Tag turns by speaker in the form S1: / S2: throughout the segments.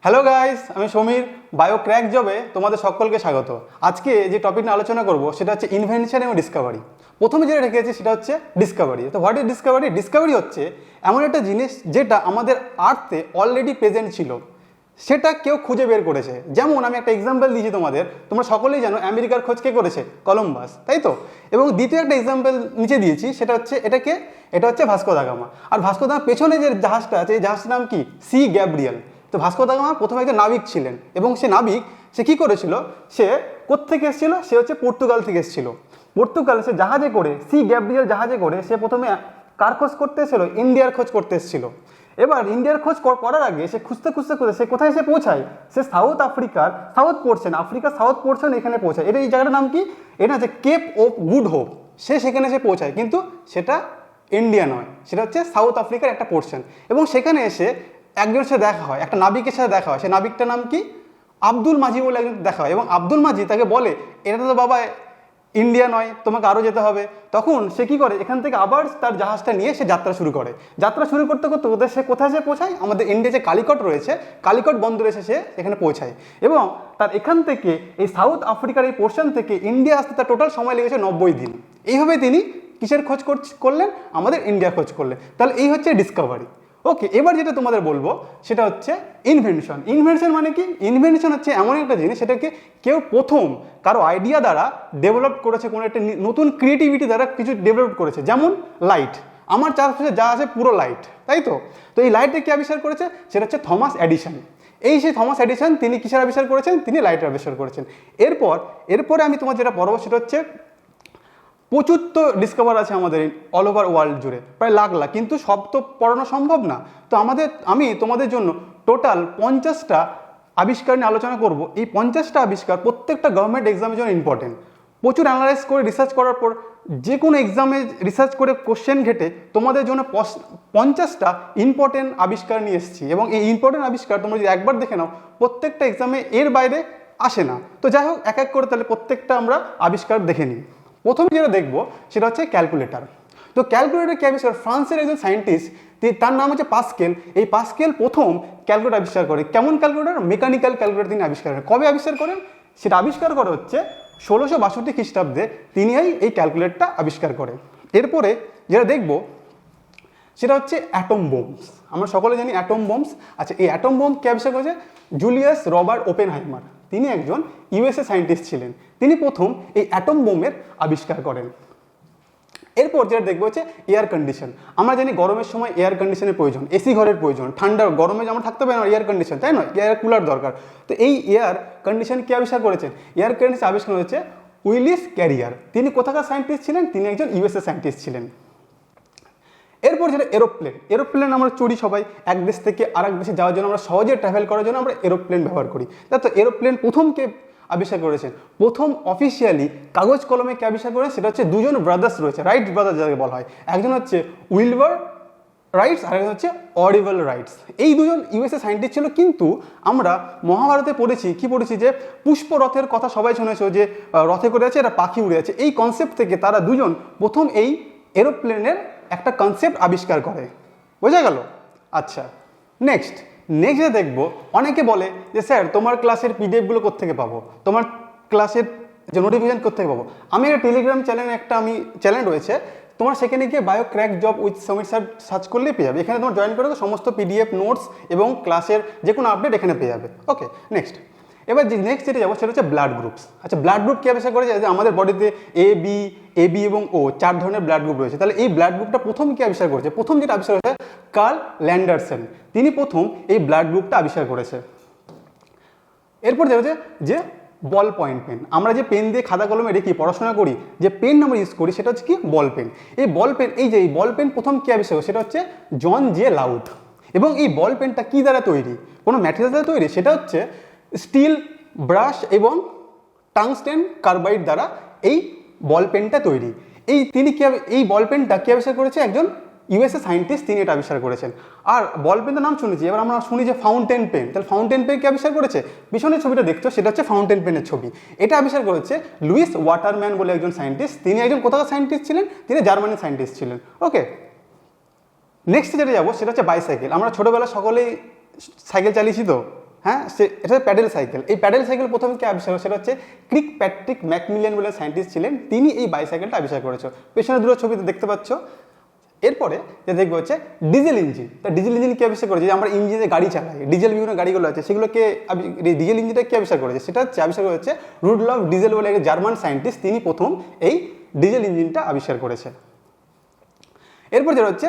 S1: Hello guys, আমি Samir. Bio crack জবে তোমাদের সকলকে স্বাগত। আজকে যে টপিক নিয়ে আলোচনা করব সেটা হচ্ছে ইনভেনশন এবং ডিসকভারি। প্রথমে যেটা রেখেছি সেটা হচ্ছে ডিসকভারি। তো হোয়াট ইজ ডিসকভারি? ডিসকভারি হচ্ছে এমন একটা জিনিস যেটা আমাদের আর্থে অলরেডি প্রেজেন্ট ছিল, সেটা কেউ খুঁজে বের করেছে। যেমন আমি একটা এক্সাম্পল দিয়েছি তোমাদের, তোমরা সকলেই জানো আমেরিকার খোঁজ কে করেছে? কলম্বাস, তাই তো? এবং দ্বিতীয় একটা এক্সাম্পল নিচে দিয়েছি, সেটা হচ্ছে এটা হচ্ছে ভাস্কো দা গামা। আর ভাস্কো দা পেছনে যে জাহাজটা আছে, এই জাহাজটার নাম কি? সি গ্যাব্রিয়েল। তো ভাস্কো দা গামা প্রথমে একজন নাবিক ছিলেন, এবং সে নাবিক সে কী করেছিল, সে কোত্থেকে এসেছিল? সে হচ্ছে পর্তুগাল থেকে এসেছিল। পর্তুগাল সে জাহাজে করে, সি গ্যাব্রিয়েল জাহাজে করে সে প্রথমে কার খোঁজ করতে এসেছিল? ইন্ডিয়ার খোঁজ করতে এসেছিল। এবার ইন্ডিয়ার খোঁজ করার আগে সে খুঁজতে খুঁজতে খুঁজতে সে কোথায় এসে পৌঁছায়? সে সাউথ আফ্রিকার সাউথ পোর্শন, আফ্রিকার সাউথ পোর্শন এখানে পৌঁছায়। এটা এই জায়গাটার নাম কি? এটা হচ্ছে কেপ অফ গুড হোপ। সে সেখানে এসে পৌঁছায়, কিন্তু সেটা ইন্ডিয়া নয়, সেটা হচ্ছে সাউথ আফ্রিকার একটা পোর্শন। এবং সেখানে এসে একজনের সাথে দেখা হয়, একটা নাবিকের সাথে দেখা হয়। সে নাবিকটার নাম কি? আব্দুল মাঝি বলে একজন দেখা হয়। এবং আব্দুল মাঝি তাকে বলে, এটা তো বাবা ইন্ডিয়া নয়, তোমাকে আরও যেতে হবে। তখন সে কী করে, এখান থেকে আবার তার জাহাজটা নিয়ে সে যাত্রা শুরু করে। যাত্রা শুরু করতে করতে ওদের সে কোথায় এসে পৌঁছায়? আমাদের ইন্ডিয়া যে কালিকট রয়েছে, কালিকট বন্দরে এসে সে এখানে পৌঁছায়। এবং তার এখান থেকে এই সাউথ আফ্রিকার এই পোর্শন থেকে ইন্ডিয়া আসতে তার টোটাল সময় লেগেছে 90 দিন। এইভাবে তিনি কিসের খোঁজ করলেন? আমাদের ইন্ডিয়া খোঁজ করলেন। তাহলে এই হচ্ছে ডিসকভারি। ওকে, এবার যেটা তোমাদের বলবো সেটা হচ্ছে ইনভেনশন। ইনভেনশন মানে কি? ইনভেনশন হচ্ছে এমন একটা জিনিস সেটাকে কেউ প্রথম কারো আইডিয়া দ্বারা ডেভেলপ করেছে, কোনো একটা নতুন ক্রিয়েটিভিটি দ্বারা কিছু ডেভেলপ করেছে। যেমন লাইট, আমার চারপাশে যা আছে পুরো লাইট, তাই তো? তো এই লাইটটা কে আবিষ্কার করেছে? সেটা হচ্ছে থমাস এডিসন। এই সেই থমাস এডিসন, তিনি কিসের আবিষ্কার করেছেন? তিনি লাইটের আবিষ্কার করেছেন। এরপরে আমি তোমার যেটা পড়াবো সেটা হচ্ছে প্রচুর তো ডিসকভার আছে আমাদের অল ওভার ওয়ার্ল্ড জুড়ে, প্রায় লাখ লাখ, কিন্তু সব তো পড়ানো সম্ভব না। তো আমি তোমাদের জন্য টোটাল 50টা আবিষ্কার নিয়ে আলোচনা করব। এই 50টা আবিষ্কার প্রত্যেকটা গভর্নমেন্ট এক্সামের জন্য ইম্পর্টেন্ট। প্রচুর অ্যানালাইজ করে রিসার্চ করার পর যে কোনো এক্সামে রিসার্চ করে কোশ্চেন ঘেটে তোমাদের জন্য 50টা ইম্পর্টেন্ট আবিষ্কার নিয়ে এসেছি। এবং এই ইম্পর্টেন্ট আবিষ্কার তোমরা যদি একবার দেখে নাও, প্রত্যেকটা এক্সামে এর বাইরে আসে না। তো যাই হোক, এক এক করে তাহলে প্রত্যেকটা আমরা আবিষ্কার দেখে নিই। প্রথমে যেটা দেখবো সেটা হচ্ছে ক্যালকুলেটর। তো ক্যালকুলেটর কে আবিষ্কার? ফ্রান্সের একজন সায়েন্টিস্ট, তার নাম হচ্ছে পাস্কেল। এই পাস্কেল প্রথম ক্যালকুলেটর আবিষ্কার করে। কেমন ক্যালকুলেটর? মেকানিক্যাল ক্যালকুলেটর তিনি আবিষ্কার করেন। কবে আবিষ্কার করেন? সেটা আবিষ্কার করা হচ্ছে 1662 খ্রিস্টাব্দে। তিনি এই ক্যালকুলেটরটা আবিষ্কার করেন। এরপরে যেটা দেখবো সেটা হচ্ছে অ্যাটম বোমস। আমরা সকলে জানি অ্যাটম বোমস। আচ্ছা, এই অ্যাটম বোম কে আবিষ্কার করেছে? Julius Robert Oppenheimer. তিনি একজন ইউএসএ সায়েন্টিস্ট ছিলেন। তিনি প্রথম এই অ্যাটম বোমের আবিষ্কার করেন। এরপর যেটা দেখবো হচ্ছে এয়ার কন্ডিশন। আমরা জানি গরমের সময় এয়ার কন্ডিশনের প্রয়োজন, এসি ঘরের প্রয়োজন। গরমে যেমন থাকতে পারে না, এয়ার কন্ডিশন, তাই নয়? এয়ার কুলার দরকার। তো এই এয়ার কন্ডিশন কে আবিষ্কার করেছেন? এয়ার কন্ডিশন আবিষ্কার হয়েছে উইলিস ক্যারিয়ার। তিনি কোথাকার সায়েন্টিস্ট ছিলেন? তিনি একজন ইউএসএ সায়েন্টিস্ট ছিলেন। এরপর যেটা এরোপ্লেন আমরা চড়ি সবাই, এক দেশ থেকে আরেক দেশে যাওয়ার জন্য, আমরা সহজে ট্রাভেল করার জন্য আমরা এরোপ্লেন ব্যবহার করি। তো এরোপ্লেন প্রথম কে আবিষ্কার করেছেন? প্রথম অফিসিয়ালি কাগজ কলমে কে আবিষ্কার করেছে? সেটা হচ্ছে দুজন ব্রাদার্স রয়েছে, রাইট ব্রাদার্স যাকে বলা হয়। একজন হচ্ছে উইলবার রাইটস আর একজন হচ্ছে অরিভাল রাইটস। এই দুজন ইউএসএ সায়েন্টিস্ট ছিল। কিন্তু আমরা মহাভারতে পড়েছি যে পুষ্পরথের কথা সবাই শুনেছো, যে রথে করে আছে, এটা পাখি উড়ে আছে। এই কনসেপ্ট থেকে তারা দুজন প্রথম এই এরোপ্লেনের একটা কনসেপ্ট আবিষ্কার করে। বোঝা গেল? আচ্ছা, নেক্সট দেখবো, অনেকে বলে যে স্যার তোমার ক্লাসের পিডিএফগুলো কোত্থেকে পাবো, তোমার ক্লাসের যে নোটিফিকেশন কোত্থেকে পাবো? আমি একটা টেলিগ্রাম চ্যানেল রয়েছে, তোমার সেখানে গিয়ে bio crack job with Samir sir search করলেই পেয়ে যাবে। এখানে তোমার জয়েন করে সমস্ত পিডিএফ নোটস এবং ক্লাসের যে কোনো আপডেট এখানে পেয়ে যাবে। ওকে, নেক্সট যেটা যাবো সেটা হচ্ছে ব্লাড গ্রুপস। আচ্ছা, ব্লাড গ্রুপ কি আবিষ্কার করেছে? যে আমাদের বডিতে এ বি এবং ও 4 ধরনের ব্লাড গ্রুপ রয়েছে। তাহলে এই ব্লাড গ্রুপটা প্রথম কি আবিষ্কার করেছে? প্রথম যেটা আবিষ্কার করেছে কার্ল ল্যান্ডারসন। তিনি প্রথম এই ব্লাড গ্রুপটা আবিষ্কার করেছে। এরপর দেখা যাচ্ছে যে বল পয়েন্ট পেন। আমরা যে পেন দিয়ে খাতা কলমে রেখে পড়াশোনা করি, যে পেন আমরা ইউজ করি, সেটা হচ্ছে কি? Ball pen. এই বল পেন প্রথম কি আবিষ্কার করে? সেটা হচ্ছে জন জে লাউড। এবং এই বল পেনটা কি দ্বারা তৈরি? কোনো ম্যাটেরিয়াল দ্বারা তৈরি? সেটা হচ্ছে স্টিল, ব্রাশ এবং টাংস্টেন কার্বাইড দ্বারা এই বল পেনটা তৈরি। এই বল পেনটা কি আবিষ্কার করেছে? একজন ইউএসএ সায়েন্টিস্ট, তিনি এটা আবিষ্কার করেছেন। আর বল পেনের নাম শুনেছি, এবার আমরা শুনি যে ফাউন্টেন পেন। তাহলে ফাউন্টেন পেন কে আবিষ্কার করেছে? পিছনের ছবিটা দেখছো, সেটা হচ্ছে ফাউন্টেন পেনের ছবি। এটা আবিষ্কার করেছে লুইস ওয়াটারম্যান বলে একজন সায়েন্টিস্ট। তিনি একজন কোথাকার সায়েন্টিস্ট ছিলেন? তিনি জার্মানির সায়েন্টিস্ট ছিলেন। ওকে, নেক্সট যেটা যাবো সেটা হচ্ছে বাইসাইকেল। আমরা ছোটোবেলা সকলেই সাইকেল চালিয়েছি, তো হ্যাঁ, এটা প্যাডেল সাইকেল। এই প্যাডেল সাইকেল প্রথম কে আবিষ্কার করে সেটা হচ্ছে ক্রিক প্যাট্রিক ম্যাকমিলিয়ান বলে সায়েন্টিস্ট ছিলেন, তিনি এই বাইসাইকেলটা আবিষ্কার করেছে। পেছনে দুটো ছবিতে দেখতে পাচ্ছ। এরপরে যে দেখবো হচ্ছে ডিজেল ইঞ্জিন। তা ডিজেল ইঞ্জিন কে আবিষ্কার করেছে? যে আমরা ইঞ্জিনে গাড়ি চালাই, ডিজেল বিভিন্ন গাড়িগুলো আছে, সেগুলোকে ডিজেল ইঞ্জিনটা কে আবিষ্কার করেছে? সেটা হচ্ছে আবিষ্কার করেছে রুডলফ ডিজেল বলে এক জার্মান সায়েন্টিস্ট, তিনি প্রথম এই ডিজেল ইঞ্জিনটা আবিষ্কার করেছে। এরপর যেটা হচ্ছে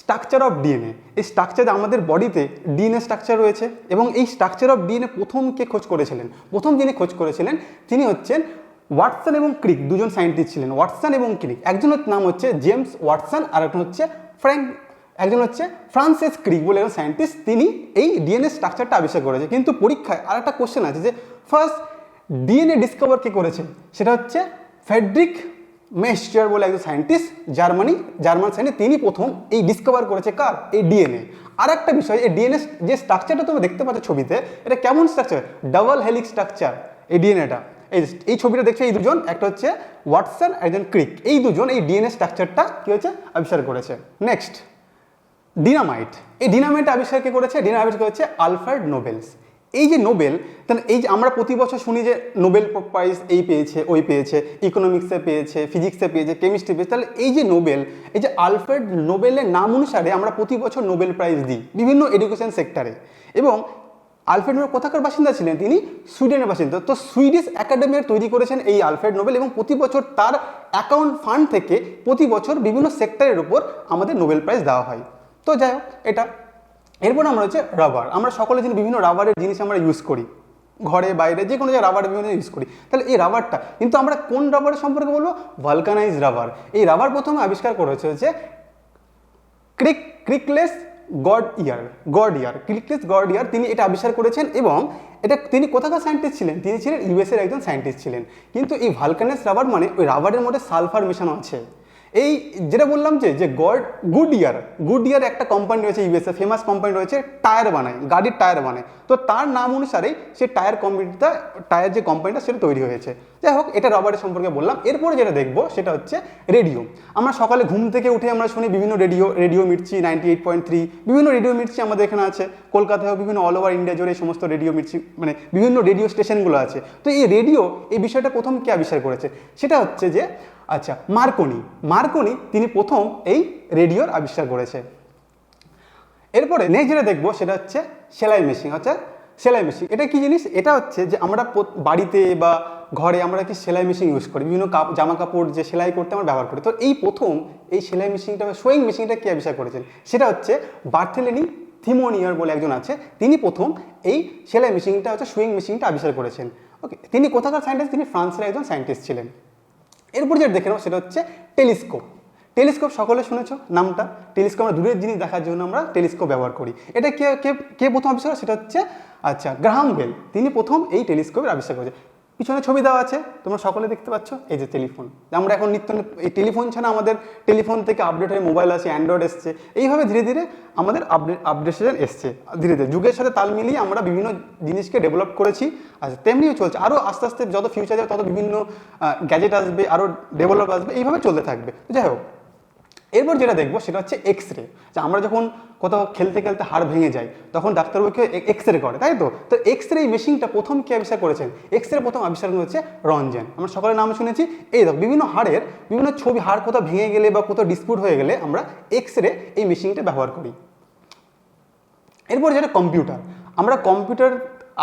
S1: স্ট্রাকচার অফ ডিএনএ। এই স্ট্রাকচার আমাদের বডিতে ডিএনএ স্ট্রাকচার রয়েছে, এবং এই স্ট্রাকচার অফ ডিএনএ প্রথম কে খোঁজ করেছিলেন? প্রথম যিনি খোঁজ করেছিলেন তিনি হচ্ছেন ওয়াটসন এবং ক্রিক, দুজন সায়েন্টিস্ট ছিলেন, ওয়াটসন এবং ক্রিক। একজনের নাম হচ্ছে জেমস ওয়াটসন, আর একজন হচ্ছে একজন হচ্ছে ফ্রান্সিস ক্রিক বলে একজন সায়েন্টিস্ট, তিনি এই ডিএনএ স্ট্রাকচারটা আবিষ্কার করেছে। কিন্তু পরীক্ষায় আর একটা কোশ্চেন আছে যে ফার্স্ট ডিএনএ ডিসকভার কে করেছেন? সেটা হচ্ছে ফ্রেডরিক মেশচার বলে একজন সায়েন্টিস্ট, জার্মান সায়েন্টিস্ট, তিনি প্রথম এই ডিসকভার করেছে কার? এই ডিএনএ। আর একটা বিষয়, এই ডিএনএ যে স্ট্রাকচারটা তুমি দেখতে পাচ্ছ ছবিতে, এটা কেমন স্ট্রাকচার? ডাবল হেলিক্স স্ট্রাকচার এই ডিএনএটা। এই ছবিটা দেখছো, এই দুজন, একটা হচ্ছে ওয়াটসন, একজন ক্রিক, এই দুজন এই ডিএনএ স্ট্রাকচারটা কি হয়েছে আবিষ্কার করেছে। Next dynamite. এই ডিনামাইট আবিষ্কার কে করেছে? ডিনামাইট আবিষ্কার করেছে আলফ্রেড নোবেলস। এই যে নোবেল, তাহলে এই যে আমরা প্রতি বছর শুনি যে নোবেল প্রাইজ এই পেয়েছে, ওই পেয়েছে, ইকোনমিক্সে পেয়েছে, ফিজিক্সে পেয়েছে, কেমিস্ট্রি পেয়েছে, তাহলে এই যে নোবেল, এই যে আলফ্রেড নোবেলের নাম অনুসারে আমরা প্রতি বছর নোবেল প্রাইজ দিই বিভিন্ন এডুকেশন সেক্টরে। এবং আলফ্রেড নোবেল কোথাকার বাসিন্দা ছিলেন? তিনি সুইডেনের বাসিন্দা। তো সুইডিশ একাডেমি তৈরি করেছেন এই আলফ্রেড নোবেল, এবং প্রতি বছর তার অ্যাকাউন্ট ফান্ড থেকে প্রতি বছর বিভিন্ন সেক্টরের উপর আমাদের নোবেল প্রাইজ দেওয়া হয়। তো যাই হোক এটা। এরপর আমরা হচ্ছে রাবার। আমরা সকলে জানি বিভিন্ন রাবারের জিনিস আমরা ইউজ করি, ঘরে বাইরে যে কোনো জায়গায় রাবার বিভিন্ন ইউজ করি। তাহলে এই রাবারটা কিন্তু আমরা কোন রাবারের সম্পর্কে বলবো? ভালকানাইজ রাবার। এই রাবার প্রথমে আবিষ্কার করা হচ্ছে ক্রিকলেস গর্ডিয়ার, তিনি এটা আবিষ্কার করেছেন। এবং এটা তিনি কোথাকার সায়েন্টিস্ট ছিলেন? তিনি ছিলেন ইউএসএর একজন সায়েন্টিস্ট ছিলেন। কিন্তু এই ভালকানাইজ রাবার মানে ওই রাবারের মধ্যে সালফার মেশানো আছে। এই যেটা বললাম যে গুডিয়ার একটা কোম্পানি রয়েছে ইউএসএ, ফেমাস কোম্পানি রয়েছে, টায়ার বানায়, গাড়ির টায়ার বানায়। তো তার নাম অনুসারেই সে টায়ার যে কোম্পানিটা সেটা তৈরি হয়েছে। যাই হোক, এটা রাবারের সম্পর্কে বললাম। এরপরে যেটা দেখবো সেটা হচ্ছে রেডিও। আমরা সকালে ঘুম থেকে উঠে আমরা শুনি বিভিন্ন রেডিও মির্চি 98.3, বিভিন্ন রেডিও মির্চি আমাদের এখানে আছে, কলকাতায়ও বিভিন্ন অল ওভার ইন্ডিয়া জুড়ে এই সমস্ত রেডিও মির্চি মানে বিভিন্ন রেডিও স্টেশনগুলো আছে। তো এই রেডিও, এই বিষয়টা প্রথম কে আবিষ্কার করেছে? সেটা হচ্ছে যে মার্কনি তিনি প্রথম এই রেডিওর আবিষ্কার করেছে। এরপরে নেক্সট যেটা দেখবো সেটা হচ্ছে সেলাই মেশিন। সেলাই মেশিন এটা কি জিনিস? এটা হচ্ছে যে আমরা বাড়িতে বা ঘরে আমরা কি সেলাই মেশিন ইউজ করি, বিভিন্ন জামা কাপড় যে সেলাই করতে আমরা ব্যবহার করি। তো এই প্রথম এই সেলাই মেশিনটা, সোয়িং মেশিনটা কে আবিষ্কার করেছেন? সেটা হচ্ছে বার্থেলেমি থিমোনিয়ার বলে একজন আছে, তিনি প্রথম এই সেলাই মেশিনটা হচ্ছে সোয়িং মেশিনটা আবিষ্কার করেছেন। ওকে, তিনি কোথাকার সায়েন্টিস্ট? তিনি ফ্রান্সের একজন সায়েন্টিস্ট ছিলেন। এরপর যেটা দেখে নেব সেটা হচ্ছে টেলিস্কোপ। সকলে শুনেছো নামটা? টেলিস্কোপ, আমরা দূরের জিনিস দেখার জন্য আমরা টেলিস্কোপ ব্যবহার করি। এটা কে প্রথম আবিষ্কার? সেটা হচ্ছে গ্রাহাম বেল, তিনি প্রথম এই টেলিস্কোপের আবিষ্কার করেছে। পিছনে ছবি দেওয়া আছে, তোমরা সকলে দেখতে পাচ্ছ, এই যে টেলিফোন। আমরা এখন এই টেলিফোন ছাড়া আমাদের টেলিফোন থেকে আপডেট হয়ে মোবাইল আছে, অ্যান্ড্রয়েড এসছে, এইভাবে ধীরে ধীরে আমাদের আপডেটেশন এসছে। ধীরে ধীরে যুগের সাথে তাল মিলিয়ে আমরা বিভিন্ন জিনিসকে ডেভেলপ করেছি। আচ্ছা, তেমনিও চলছে, আরও আস্তে আস্তে যত ফিউচার যাবে তত বিভিন্ন গ্যাজেট আসবে, আরও ডেভেলপ আসবে, এইভাবে চলতে থাকবে। যাই হোক, এরপর যেটা দেখবো সেটা হচ্ছে এক্স-রে। যে আমরা যখন কোথাও খেলতে খেলতে হাড় ভেঙে যায় তখন ডাক্তারবাবুকে এক্স-রে করে, তাই তো এক্স-রে এই মেশিনটা প্রথম কে আবিষ্কার করেছেন? এক্স-রে প্রথম আবিষ্কার হচ্ছে রঞ্জন। আমরা সকলের নাম শুনেছি। এই দেখো, বিভিন্ন হাড়ের বিভিন্ন ছবি, হাড় কোথাও ভেঙে গেলে বা কোথাও ডিসপিউট হয়ে গেলে আমরা এক্স-রে এই মেশিনটা ব্যবহার করি। এরপর যেটা কম্পিউটার। আমরা কম্পিউটার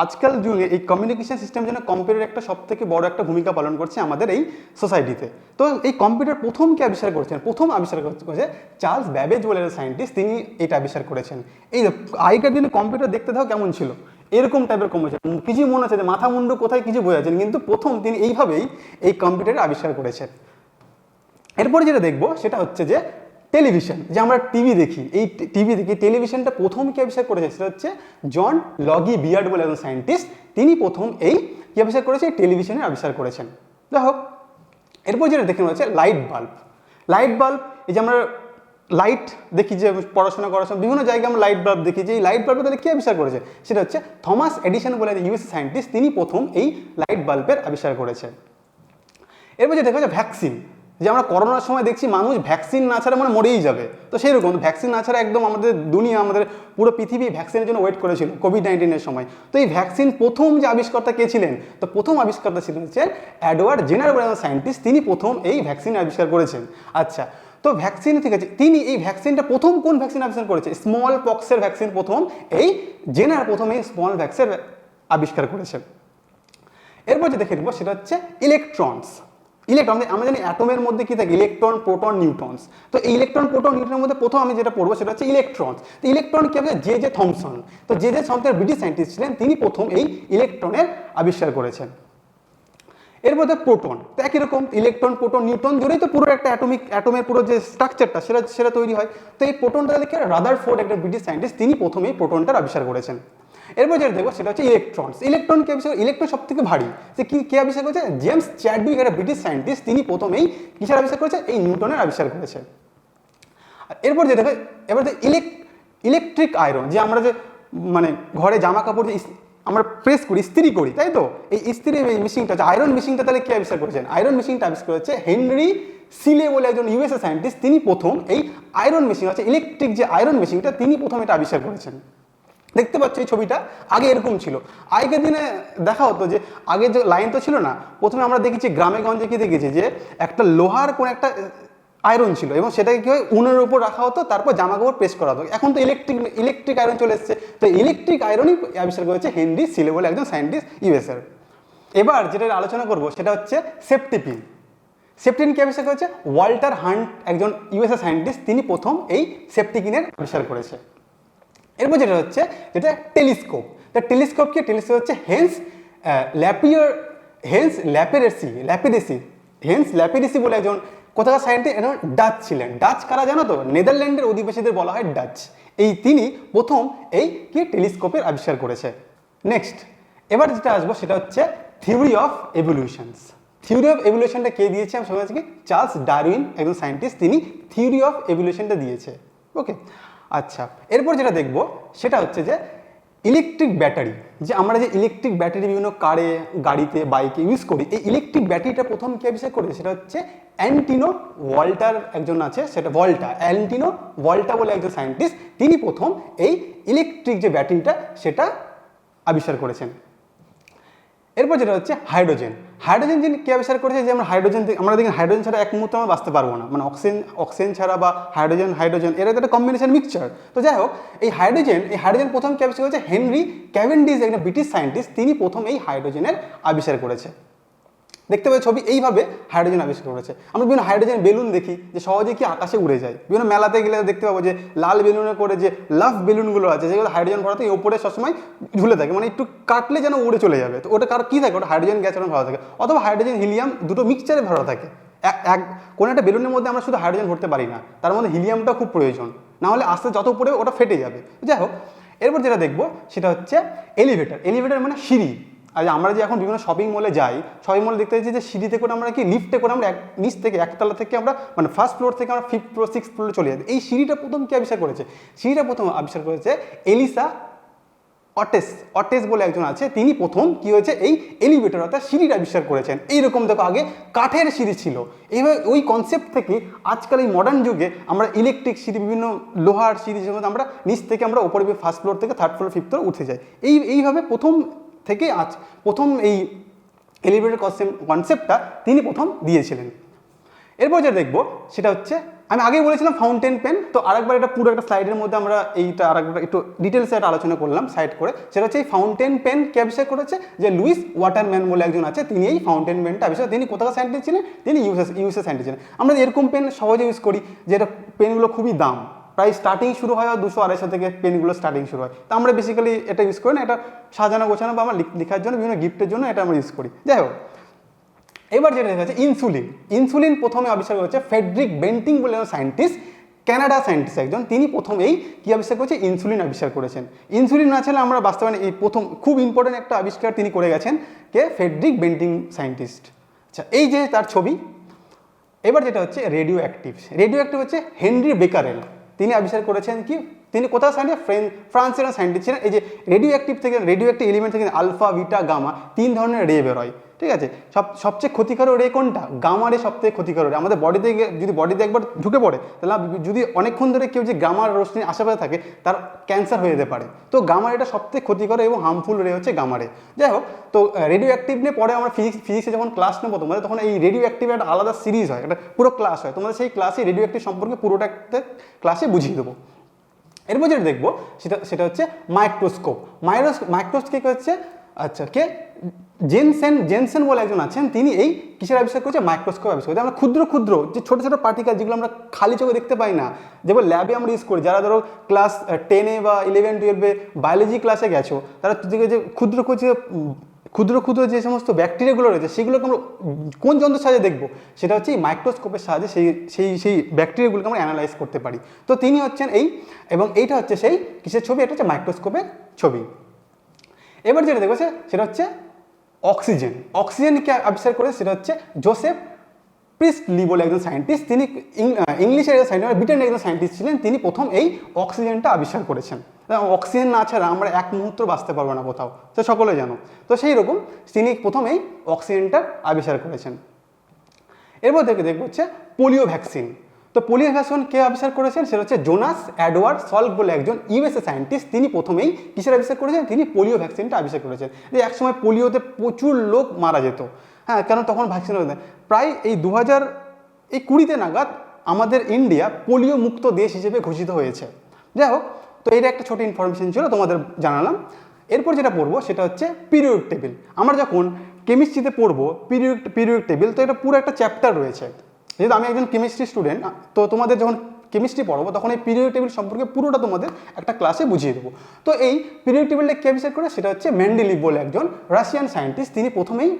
S1: আজকাল যুগে এই কমিউনিকেশন সিস্টেমের জন্য কম্পিউটার একটা সব থেকে বড় একটা ভূমিকা পালন করছে আমাদের এই সোসাইটিতে। তো এই কম্পিউটার প্রথম কে আবিষ্কার করেছেন? প্রথম আবিষ্কার করেছে চার্লস ব্যাবেজ বলে সায়েন্টিস্ট, তিনি এটা আবিষ্কার করেছেন। এই আগেকার দিনে কম্পিউটার দেখতে দাও কেমন ছিল, এরকম টাইপের কম্পিউটার, কিছু মনে হচ্ছে যে মাথা মুন্ডু কোথায় কিছু বোঝাচ্ছেন, কিন্তু প্রথম তিনি এইভাবেই এই কম্পিউটার আবিষ্কার করেছেন। এরপরে যেটা দেখবো সেটা হচ্ছে যে টেলিভিশন। যে আমরা টিভি দেখি, এই টেলিভিশনটা প্রথম কে আবিষ্কার করেছে? সেটা হচ্ছে জন লগি বিয়ার্ড বলে একজন সায়েন্টিস্ট, তিনি প্রথম এই কি আবিষ্কার করেছে? টেলিভিশনের আবিষ্কার করেছেন। যাই হোক, এরপর যেটা দেখে নেওয়া হচ্ছে লাইট বাল্ব। এই যে আমরা লাইট দেখি, যে পড়াশোনা করার সময় বিভিন্ন জায়গায় আমরা লাইট বাল্ব দেখি, যে এই লাইট বাল্বটা তাহলে কে আবিষ্কার করেছে? সেটা হচ্ছে থমাস এডিসন বলে ইউএস সায়েন্টিস্ট, তিনি প্রথম এই লাইট বাল্বের আবিষ্কার করেছে। এরপর যেটা দেখা যাচ্ছে যে আমরা করোনার সময় দেখছি মানুষ ভ্যাকসিন না ছাড়া মানে মরেই যাবে, তো সেই রকম ভ্যাকসিন না ছাড়া একদম আমাদের দুনিয়া, আমাদের পুরো পৃথিবী ভ্যাকসিনের জন্য ওয়েট করেছিল কোভিড-19 সময়। তো এই ভ্যাকসিন প্রথম যে আবিষ্কর্তা কে ছিলেন, তো প্রথম আবিষ্কর্তা ছিলেন হচ্ছে এডওয়ার্ড জেনার বলে সায়েন্টিস্ট, তিনি প্রথম এই ভ্যাকসিন আবিষ্কার করেছেন। আচ্ছা, তো ভ্যাকসিন, ঠিক আছে, তিনি এই ভ্যাকসিনটা প্রথম কোন ভ্যাকসিন আবিষ্কার করেছে? স্মল পক্সের ভ্যাকসিন প্রথম এই জেনার প্রথম এই স্মল ভ্যাকসিন আবিষ্কার করেছেন। এরপর যে দেখে নিব সেটা হচ্ছে ইলেকট্রনস। ইলেকট্রন, আমরা জানি অ্যাটমের মধ্যে কি থাকে? Electron, proton, neutrons. তো এই ইলেকট্রন, প্রোটন, নিউট্রনের মধ্যে প্রথম আমি যেটা পড়বো সেটা হচ্ছে ইলেকট্রনস। তো ইলেকট্রন কি হবে? J Thomson. তো জে থমসন ব্রিটিশ সায়েন্টিস্ট ছিলেন, তিনি প্রথম এই ইলেকট্রনের আবিষ্কার করেছেন। এর মধ্যে প্রোটন, তো একই রকম ইলেকট্রন, প্রোটন, নিউট্রন জুড়েই তো পুরো একটা অ্যাটমের পুরো যে স্ট্রাকচারটা সেটা তৈরি হয়। তো এই প্রোটনটা লিখে রাদারফোর্ড, একটা ব্রিটিশ সায়েন্টিস্ট, তিনি প্রথম এই প্রোটনটার আবিষ্কার করেছেন। এরপর যেটা দেখবো সেটা হচ্ছে ইলেকট্রনস। ইলেকট্রন কে আবিষ্কার? ইলেকট্রন সব থেকে ভারী। যে কে আবিষ্কার করেছে? জেমস চ্যাডউইক, একটা ব্রিটিশ সায়েন্টিস্ট, তিনি প্রথম এই কিসের আবিষ্কার করেছে? এই নিউটনের আবিষ্কার করেছে। এরপর যে দেখো, এবার ইলেকট্রিক আয়রন, যে আমরা যে মানে ঘরে জামা কাপড় যে আমরা প্রেস করি, ইস্ত্রি করি, তাই তো? এই ইস্ত্রি মেশিনটা, আয়রন মেশিনটা তাহলে কে আবিষ্কার করেছেন? আয়রন মেশিনটা আবিষ্কার করেছে হেনরি সিলে বলে একজন ইউএসএ সায়েন্টিস্ট, তিনি প্রথম এই আয়রন মেশিন, আছে ইলেকট্রিক যে আয়রন মেশিনটা, তিনি প্রথম এটা আবিষ্কার করেছেন। দেখতে পাচ্ছ এই ছবিটা, আগে এরকম ছিল। আগের দিনে দেখা হতো যে আগে যে লাইন তো ছিল না, প্রথমে আমরা দেখেছি গ্রামে গঞ্জে কি দেখেছি যে একটা লোহার কোন একটা আয়রন ছিল এবং সেটাকে কি হয় উনুনের উপর রাখা হতো, তারপর জামা কাপড় প্রেস করা হতো। এখন তো ইলেকট্রিক আয়রন চলে এসেছে। তো ইলেকট্রিক আয়রনই আবিষ্কার করেছে হেনরি সিলে বলে একজন সায়েন্টিস্ট ইউএসএর। এবার যেটা আলোচনা করব সেটা হচ্ছে সেফটি পিন। সেফটি পিন কে আবিষ্কার করেছে? ওয়াল্টার হান্ট, একজন ইউএসএ সায়েন্টিস্ট, তিনি প্রথম এই সেফটি পিনের আবিষ্কার করেছে। এরপর যেটা হচ্ছে যেটা টেলিস্কোপ। তা টেলিস্কোপ কি? টেলিস্কোপ হচ্ছে হেন্স ল্যাপিরেসি বলে একজন কোথাকার সায়েন্টিস্ট, একজন ডাচ ছিলেন। ডাচ কারা জানো তো? নেদারল্যান্ডের অধিবাসীদের বলা হয় ডাচ। তিনি প্রথম এই কি টেলিস্কোপের আবিষ্কার করেছে। নেক্সট, এবার যেটা আসবো সেটা হচ্ছে থিওরি অফ এভলিউশনস। থিওরি অফ এভলিউশনটা কে দিয়েছে? আমি সবাই কি চার্লস ডারউইন, একজন সায়েন্টিস্ট, তিনি থিওরি অফ এভলিউশনটা দিয়েছে। ওকে, আচ্ছা, এরপর যেটা দেখবো সেটা হচ্ছে যে ইলেকট্রিক ব্যাটারি। যে আমরা যে ইলেকট্রিক ব্যাটারি বিভিন্ন কারে, গাড়িতে, বাইকে ইউজ করি, এই ইলেকট্রিক ব্যাটারিটা প্রথম কে আবিষ্কার করেছে? সেটা হচ্ছে অ্যান্টিনো ভল্টার, একজন আছে, সেটা অ্যান্টিনো ভল্টা বলে একজন সায়েন্টিস্ট, তিনি প্রথম এই ইলেকট্রিক যে ব্যাটারিটা সেটা আবিষ্কার করেছেন। এরপর যেটা হচ্ছে হাইড্রোজেন। হাইড্রোজেন যিনি কে আবিষ্কার করেছে? যে আমরা দেখি হাইড্রোজেন ছাড়া এক মুহূর্তে আমরা বাঁচতে পারবো না, মানে অক্সিজেন ছাড়া বা হাইড্রোজেন এর একটা কম্বিনেশন মিক্সচার। তো যাই হোক, এই হাইড্রোজেন প্রথম কে আবিষ্কার করেছে? হেনরি ক্যাভেন্ডিশ, একজন ব্রিটিশ সায়েন্টিস্ট, তিনি প্রথম এই হাইড্রোজেনের আবিষ্কার করেছে। দেখতে পাই ছবি, এইভাবে হাইড্রোজেন আবিষ্কার করেছে। আমরা বিভিন্ন হাইড্রোজেন বেলুন দেখি যে সহজে কি আকাশে উড়ে যায়। বিভিন্ন মেলাতে গেলে দেখতে পাবো যে লাল বেলুনে করে যে লাভ বেলুনগুলো আছে, যেগুলো হাইড্রোজেন ভরাতে ওপরে সবসময় ঝুলে থাকে, মানে একটু কাটলে যেন উড়ে চলে যাবে। তো ওটা কি থাকে? ওটা হাইড্রোজেন গ্যাস ভরা থাকে, অথবা হাইড্রোজেন হিলিয়াম দুটো মিক্সচারে ভরা থাকে। কোনো একটা বেলুনের মধ্যে আমরা শুধু হাইড্রোজেন ভরতে পারি না, তার মধ্যে হিলিয়ামটা খুব প্রয়োজন, না হলে আস্তে যত উপরে ওটা ফেটে যাবে। যাই হোক, এরপর যেটা দেখবো সেটা হচ্ছে এলিভেটর মানে সিঁড়ি। আর আমরা যে এখন বিভিন্ন শপিং মলে যাই, শপিং মলে দেখতে পাচ্ছি যে সিঁড়িতে করে আমরা কি লিফটে করে আমরা নিচ থেকে একতলা থেকে আমরা মানে ফার্স্ট ফ্লোর থেকে আমরা 5th ফ্লোর 6th ফ্লোরে চলে যাই। এই সিঁড়িটা প্রথম কে আবিষ্কার করেছে? সিঁড়িটা প্রথম আবিষ্কার করেছে এলিসা অটেস বলে একজন আছে, তিনি প্রথম কি হয়েছে এই এলিভেটর অর্থাৎ সিঁড়ির আবিষ্কার করেছেন। এইরকম দেখো আগে কাঠের সিঁড়ি ছিল, এইভাবে ওই কনসেপ্ট থেকে আজকাল এই মডার্ন যুগে আমরা ইলেকট্রিক সিঁড়ি, বিভিন্ন লোহার সিঁড়ি, যেমন আমরা নিচ থেকে আমরা উপরে ফার্স্ট ফ্লোর থেকে 3rd ফ্লোর 5th ফ্লোর উঠে যাই। এইভাবে প্রথম এই এলিভেটর কনসেপ্টটা তিনি প্রথম দিয়েছিলেন। এরপর যেটা দেখবো সেটা হচ্ছে, আমি আগেই বলেছিলাম ফাউন্টেন পেন। তো আরেকবার এটা পুরো একটা স্লাইডের মধ্যে আমরা এইটা আরেকবার একটু ডিটেলসে একটা আলোচনা করলাম সাইড করে। সেটা হচ্ছে এই ফাউন্টেন পেন কে আবিষ্কার করেছে? যে লুইস ওয়াটারম্যান বলে একজন আছে, তিনি এই ফাউন্টেন পেনটা আবিষ্কার। তিনি কোথাকার সায়েন্টিস্ট ছিলেন? তিনি ইউএসএ সায়েন্টিস্ট ছিলেন। আমরা এরকম পেন সহজে ইউজ করি, যেটা পেনগুলো খুবই দাম, প্রায় স্টার্টিং শুরু হয় 200-250 থেকে পেনগুলো স্টার্টিং শুরু হয়। তো আমরা বেসিক্যালি এটা ইউজ করি না, এটা সাজানো গোছানো বা আমার লেখার জন্য, বিভিন্ন গিফটের জন্য এটা আমরা ইউজ করি। যাই হোক, এবার যেটা দেখা যাচ্ছে ইনসুলিন প্রথমে আবিষ্কার করেছে ফ্রেডরিক বেন্টিং বলে সায়েন্টিস্ট, কানাডা সায়েন্টিস্ট একজন, তিনি প্রথম এই কি আবিষ্কার করেছে? ইনসুলিন আবিষ্কার করেছেন। ইনসুলিন না ছাড়া আমরা বাস্তবায়নে এই প্রথম খুব ইম্পর্টেন্ট একটা আবিষ্কার তিনি করে গেছেন, কে? Friedrich Bentinck scientist. আচ্ছা, এই যে তার ছবি। এবার যেটা হচ্ছে রেডিও অ্যাক্টিভ হচ্ছে হেনরি বেকারেল, তিনি আবিষ্কার করেছেন কি? তিনি কোথাও সায়েন্টিস্ট? ফ্রান্সের সায়েন্টিস্ট ছিলেন। এই যে রেডিও অ্যাক্টিভ এলিমেন্ট থেকে আলফা, বিটা, গামা 3 ধরনের রে বেরোয়। ঠিক আছে। সবচেয়ে ক্ষতিকারক রে কোনটা? গামা রে সবথেকে ক্ষতিকারক রে। আমাদের বডিতে যদি বডিতে একবার ঢুকে পড়ে তাহলে যদি অনেকক্ষণ ধরে কেউ যে গামার রশ্মি আশেপাশে থাকে তার ক্যান্সার হয়ে যেতে পারে। তো গামা রেটা সবথেকে ক্ষতিকর এবং হার্মফুল রে হচ্ছে গামা রে। যাই হোক, তো রেডিও অ্যাক্টিভ নিয়ে পরে আমরা ফিজিক্সে যখন ক্লাস নেবো তোমাদের, তখন এই রেডিও অ্যাক্টিভ একটা আলাদা সিরিজ হয়, একটা পুরো ক্লাস হয়, তোমাদের সেই ক্লাসে রেডিও অ্যাক্টিভ সম্পর্কে পুরোটা একটা ক্লাসে বুঝিয়ে দেবো। এরপর যেটা দেখবো সেটা হচ্ছে মাইক্রোস্কোপ। মাইক্রোস্কোপ হচ্ছে আচ্ছা কে জেনসেন বলে একজন আছেন, তিনি এই কিসের আবিষ্কার করেছে? মাইক্রোস্কোপ আবিষ্কার করেছে। আমরা ক্ষুদ্র ক্ষুদ্র যে ছোটো ছোটো পার্টিকেল যেগুলো আমরা খালি চোখে দেখতে পাই না, যেগুলো ল্যাবে আমরা ইউজ করি, যারা ধরো ক্লাস 10-এ বা 11-12-এ বায়োলজি ক্লাসে গেছো, তারা যে ক্ষুদ্র ক্ষুদ্র যে সমস্ত ব্যাকটেরিয়াগুলো রয়েছে সেগুলোকে আমরা কোন যন্ত্রের সাহায্যে দেখবো? সেটা হচ্ছে এই মাইক্রোস্কোপের সাহায্যে সেই ব্যাকটেরিয়াগুলোকে আমরা অ্যানালাইজ করতে পারি। তো তিনি হচ্ছেন এবং এইটা হচ্ছে সেই কিসের ছবি? এটা হচ্ছে মাইক্রোস্কোপের ছবি। এবার যেটা দেখবো সেটা হচ্ছে অক্সিজেনকে আবিষ্কার করে সেটা হচ্ছে জোসেফ প্রিস্টলি বলে একজন সায়েন্টিস্ট। তিনি ইংলিশের একজন সায়েন্টিস্ট, ব্রিটেনের একজন সায়েন্টিস্ট ছিলেন। তিনি প্রথম এই অক্সিজেনটা আবিষ্কার করেছেন। অক্সিজেন না ছাড়া আমরা এক মুহূর্ত বাঁচতে পারবো না কোথাও, তো সকলে জানো। তো সেই রকম তিনি প্রথম এই অক্সিজেনটা আবিষ্কার করেছেন। এরপর দেখবো হচ্ছে পোলিও ভ্যাকসিন। তো পোলিও ভ্যাকসিন কে আবিষ্কার করেছেন? সেটা হচ্ছে জোনাস এডওয়ার্ড সল্ক বলে একজন ইউএসএ সায়েন্টিস্ট। তিনি প্রথমেই কিসের আবিষ্কার করেছেন? তিনি পোলিও ভ্যাকসিনটা আবিষ্কার করেছেন। যে একসময় পোলিওতে প্রচুর লোক মারা যেত, হ্যাঁ, কারণ তখন ভ্যাকসিন প্রায় এই 2020 নাগাদ আমাদের ইন্ডিয়া পোলিও মুক্ত দেশ হিসেবে ঘোষিত হয়েছে। যাই হোক, তো এটা একটা ছোট ইনফরমেশন ছিল, তোমাদের জানালাম। এরপর যেটা পড়বো সেটা হচ্ছে পিরিয়ডিক টেবিল। আমরা যখন কেমিস্ট্রিতে পড়বো পিরিয়ডিক টেবিল, তো এটা পুরো একটা চ্যাপ্টার রয়েছে। যেহেতু আমি একজন কেমিস্ট্রি স্টুডেন্ট, তো তোমাদের যখন কেমিস্ট্রি পড়বো তখন এই পিরিয়ডিক টেবিল সম্পর্কে পুরোটা তোমাদের একটা ক্লাসে বুঝিয়ে দেবো। তো এই পিরিয়ডিক টেবিলটা কে আবিষ্কার করে? সেটা হচ্ছে মেন্ডেলিভ বলে একজন রাশিয়ান সায়েন্টিস্ট। তিনি প্রথমেই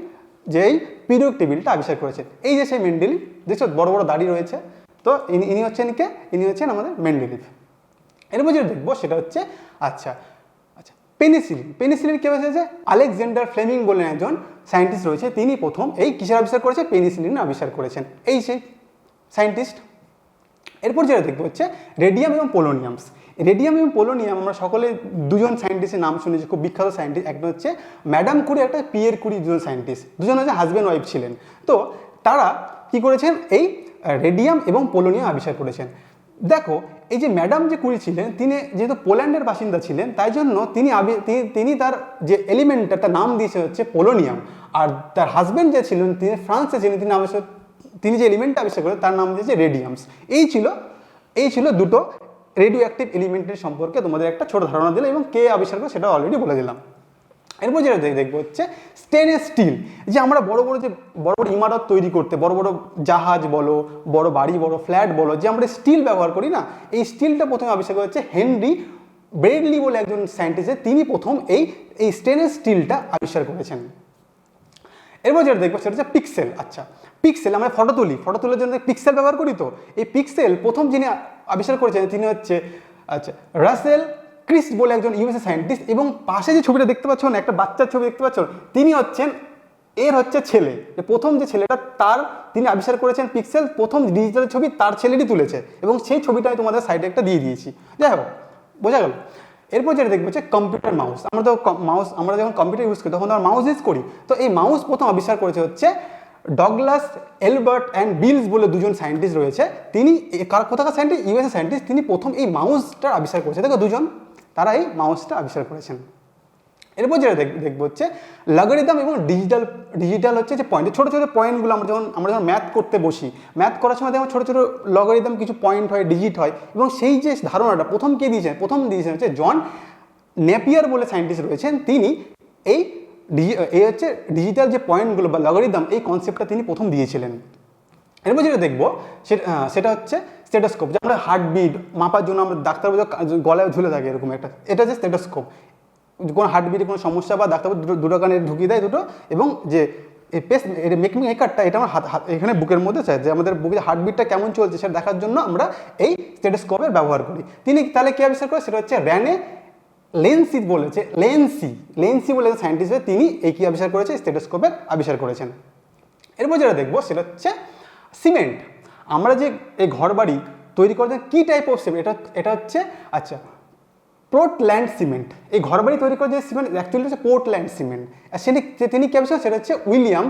S1: যে এই পিরিয়ডিক টেবিলটা আবিষ্কার করেছেন। এই যে সেই মেন্ডেলিভ, দেখছো বড় বড় দাড়ি রয়েছে, তো ইনি হচ্ছেন আমাদের মেন্ডেলিভ। এরপর যেটা দেখবো সেটা হচ্ছে আচ্ছা পেনিসিলিন কে হয়েছে? আলেকজান্ডার ফ্লেমিং বলে একজন সায়েন্টিস্ট রয়েছে, তিনি প্রথম এই কিসের আবিষ্কার করেছে? পেনিসিলিন আবিষ্কার করেছেন, এই সেই সায়েন্টিস্ট। এরপর যেটা দেখবো হচ্ছে রেডিয়াম এবং পোলোনিয়ামস। রেডিয়াম এবং পোলোনিয়াম আমরা সকলে দুজন সায়েন্টিস্টের নাম শুনেছি, খুব বিখ্যাত সায়েন্টিস্ট। একটা হচ্ছে ম্যাডাম কুরি, একটা পিয়ের কুরি, দুজন সায়েন্টিস্ট, দুজন হচ্ছে হাজব্যান্ড ওয়াইফ ছিলেন। তো তারা কি করেছেন? এই রেডিয়াম এবং পোলোনিয়াম আবিষ্কার করেছেন। দেখো, এই যে ম্যাডাম যে কুরি ছিলেন, তিনি যেহেতু পোল্যান্ডের বাসিন্দা ছিলেন, তাই জন্য তিনি তার যে এলিমেন্টটা তার নাম দিয়েছে হচ্ছে পোলোনিয়াম। আর তার হাজব্যান্ড যে ছিলেন তিনি ফ্রান্সে ছিলেন, তিনি যে এলিমেন্টটা আবিষ্কার করেন তার নাম দিয়েছে রেডিয়ামস। এই ছিল দুটো রেডিও অ্যাক্টিভ এলিমেন্টের সম্পর্কে তোমাদের একটা ছোট ধারণা দিলাম, এবং কে আবিষ্কার করে সেটা অলরেডি বলে দিলাম। এরপর যেটা দেখবো হচ্ছে স্টেনলেস স্টিল। যে আমরা বড় বড় ইমারত তৈরি করতে, বড় বড় জাহাজ বলো, বড় বাড়ি, বড় ফ্ল্যাট বলো, যে আমরা স্টিল ব্যবহার করি না, এই স্টিলটা প্রথমে আবিষ্কার করেছে হেনরি ব্রেডলি বলে একজন সায়েন্টিস্ট। তিনি প্রথম এই স্টেনলেস স্টিলটা আবিষ্কার করেছেন। এরপর যেটা দেখবো সেটা হচ্ছে পিক্সেল। আচ্ছা, পিক্সেল আমরা ফটো তোলার জন্য পিক্সেল ব্যবহার করি। তো এই পিক্সেল প্রথম যিনি আবিষ্কার করেছেন তিনি হচ্ছে রাসেল ক্রিস্ট বলে একজন ইউএসএ সায়েন্টিস্ট। এবং পাশে যে ছবিটা দেখতে পাচ্ছ না, একটা বাচ্চার ছবি দেখতে পাচ্ছ, তিনি হচ্ছেন ছেলে। প্রথম যে ছেলেটা তিনি আবিষ্কার করেছেন পিক্সেল, প্রথম ডিজিটাল ছবি তার ছেলেরই তুলেছে, এবং সেই ছবিটা আমি তোমাদের সাইডে একটা দিয়ে দিয়েছি। যাই হোক, বোঝা গেল। এরপর যেটা দেখবো হচ্ছে কম্পিউটার মাউস। আমরা যখন কম্পিউটার ইউজ করি তখন আমরা মাউস ইউজ করি। তো এই মাউস প্রথম আবিষ্কার করেছে হচ্ছে ডগলাস এলবার্ট অ্যান্ড বিলস বলে দুজন সায়েন্টিস্ট রয়েছে। তিনি কোথাকার সায়েন্টিস্ট? USA scientist. তিনি প্রথম এই মাউসটার আবিষ্কার করেছে। দেখো, দুজন তারা এই মাউসটা আবিষ্কার করেছেন। এরপর যেটা দেখবো হচ্ছে লগারিদম এবং ডিজিটাল হচ্ছে যে পয়েন্ট, ছোটো ছোটো পয়েন্টগুলো আমরা যখন ম্যাথ করতে বসি, ম্যাথ করার সময় দেখো ছোটো ছোটো লগারিদম কিছু পয়েন্ট হয়, ডিজিট হয়, এবং সেই যে ধারণাটা প্রথম দিয়েছেন হচ্ছে জন নেপিয়ার বলে সায়েন্টিস্ট রয়েছেন। তিনি এই হচ্ছে ডিজিটাল যে পয়েন্টগুলো বা লগারিদম, এই কনসেপ্টটা তিনি প্রথম দিয়েছিলেন। এরপর যেটা দেখবো সেটা হচ্ছে স্টেটোস্কোপ। যে আমরা হার্টবিট মাপার জন্য আমরা ডাক্তারবাবু গলায় ঝুলে থাকে এরকম একটা, এটা হচ্ছে স্টেটোস্কোপ। কোনো হার্টবিটে কোনো সমস্যা বা ডাক্তারবাবু দুটো কানে ঢুকিয়ে দেয় দুটো, এবং যে মেকারটা এটা আমার এখানে বুকের মধ্যে চাই, যে আমাদের বুকের হার্টবিটটা কেমন চলছে সেটা দেখার জন্য আমরা এই স্টেটোস্কোপের ব্যবহার করি। তিনি তাহলে কে আবিষ্কার করে? সেটা হচ্ছে র্যানে লেন্সি বলে সায়েন্টিস্ট। তিনি এই কি আবিষ্কার করেছে? স্টেটোস্কোপের আবিষ্কার করেছেন। এরপর যেটা দেখবো সেটা হচ্ছে সিমেন্ট। আমরা যে এই ঘর বাড়ি তৈরি করতে কি টাইপ অফ সিমেন্ট, এটা হচ্ছে পোর্টল্যান্ড সিমেন্ট। এই ঘরবাড়ি তৈরি করার যে সিমেন্ট অ্যাকচুয়ালি হচ্ছে পোর্টল্যান্ড সিমেন্ট। আর তিনি কে আবিষ্কার, সেটা হচ্ছে উইলিয়াম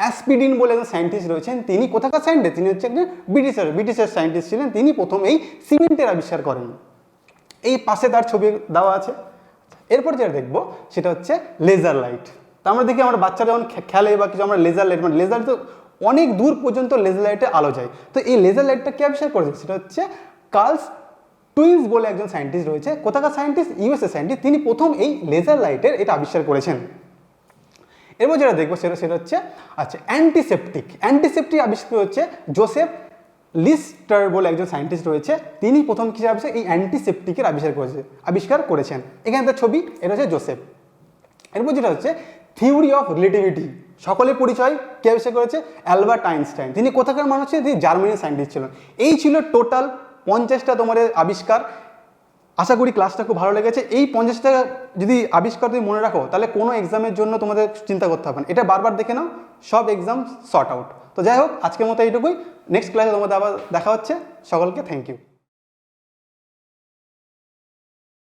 S1: অ্যাসপিডিন বলে একজন সায়েন্টিস্ট রয়েছেন। তিনি কোথাকার সায়েন্টিস্ট, তিনি হচ্ছে একজন ব্রিটিশের সায়েন্টিস্ট ছিলেন। তিনি প্রথম এই সিমেন্টের আবিষ্কার করেন। এই পাশে তার ছবি দেওয়া আছে। এরপর যেটা দেখবো সেটা হচ্ছে লেজার লাইট। তো আমরা দেখি আমরা বাচ্চারা যখন খেলে বা কিছু, আমরা লেজার লাইট, মানে লেজার তো অনেক দূর পর্যন্ত লেজার লাইটে আলো যায়। তো এই লেজার লাইটটা কে আবিষ্কার করেছে, সেটা হচ্ছে কার্লস টুইন্স বলে একজন সায়েন্টিস্ট রয়েছে। কোথাকার সায়েন্টিস্ট, ইউএসএ সায়েন্টিস্ট। তিনি প্রথম এই লেজার লাইটের এটা আবিষ্কার করেছেন। এরপর যেটা দেখবো সেটা হচ্ছে আচ্ছা অ্যান্টিসেপ্টিক আবিষ্কার হচ্ছে জোসেফ লিস্টার বলে একজন সায়েন্টিস্ট রয়েছে। তিনি প্রথম কিছু আবিষ্কার এই অ্যান্টিসেপ্টিকের আবিষ্কার করেছেন। এখানে তার ছবি, এটা হচ্ছে জোসেফ। এরপর যেটা হচ্ছে থিওরি অফ রিলেটিভিটি, সকলের পরিচয় কে আবিষ্কার করেছে, অ্যালবার্ট আইনস্টাইন। তিনি কোথাকার মানুষ ছিলেন, তিনি জার্মানির সায়েন্টিস্ট ছিলেন। এই ছিল টোটাল 50টা তোমাদের আবিষ্কার। আশা করি ক্লাসটা খুব ভালো লেগেছে। এই 50টা যদি আবিষ্কার তুমি মনে রাখো, তাহলে কোনো এক্সামের জন্য তোমাদের চিন্তা করতে হবে না, এটা বারবার দেখে নাও, সব এক্সাম সর্ট আউট। তো যাই হোক, আজকের মতো এইটুকুই। নেক্সট ক্লাসে তোমাদের আবার দেখা হচ্ছে। সকলকে থ্যাংক ইউ।